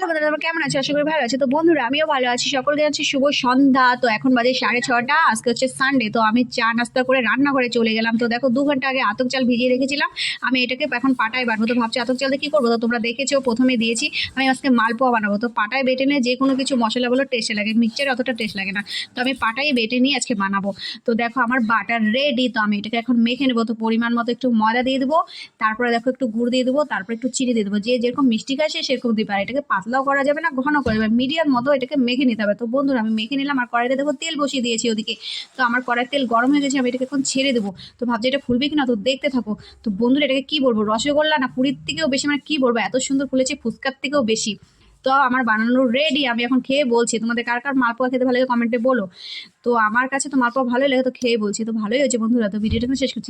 বন্ধুরা, তোমরা কেমন আছো? আশা করি ভালো আছো। তো বন্ধুরা, আমিও ভালো আছি। সকলকে জানাচ্ছি শুভ সন্ধ্যা। তো এখন বাজে 6:30। আজকে হচ্ছে সানডে। তো আমি চা নাস্তা করে রান্নাঘরে চলে গেলাম। তো দেখো, 2 ঘন্টা আগে আতপ চাল ভিজিয়ে রেখেছিলাম। আমি এটাকে এখন পাটায় বাটবো। তো ভাবছি আতপ চাল দিয়ে কি করবো। তো তোমরা দেখেছো, প্রথমে দিয়েছি। আমি আজকে মালপোয়া বানাবো। তো পাটায় বেটে নিয়ে যে কোনো কিছু মশলাগুলো টেস্ট লাগে, মিক্সচারে অতটা টেস্ট লাগে না। তো আমি পাটাই বেটে নিয়ে আজকে বানাবো। তো দেখো, আমার বাটার রেডি। তো আমি এটাকে এখন মেখে নেবো। তো পরিমাণ মতো একটু ময়দা দিয়ে দেবো, তারপরে দেখো একটু গুড় দিয়ে দেবো, তারপরে একটু চিনি দিয়ে দেবো। যে যেরকম মিষ্টি খায় সে সেরকম দিতে পারে। এটাকে পাতলাও করা যাবে না, ঘন করা যাবে, মিডিয়াম মতো এটাকে মেখে নিতে হবে। তো বন্ধুরা, আমি মেখে নিলাম। আর কড়াইতে দেখো তেল বসিয়ে দিয়েছি ওদিকে। তো আমার কড়াইয়ের তেল গরম হয়ে গেছে, আমি এটাকে এখন ছেড়ে দেবো। তো ভাবছি এটা ফুলবে কিনা, তো দেখতে থাকো। তো বন্ধুরা, এটাকে কি বলবো, রসগোল্লা না পুরীর থেকেও বেশি, মানে কি বলবো, এত সুন্দর ফুলেছে, ফুচকার থেকেও বেশি। তো আমার বানানো রেডি। আমি এখন খেয়ে বলছি তোমাদের কার কার মালপোয়া খেতে ভালো লাগে কমেন্টে বলো। তো আমার কাছে তো মালপোয়া ভালোই লাগে, তো খেয়ে বলছি। তো ভালোই হয়েছে বন্ধুরা। তো ভিডিওটা শেষ করছি।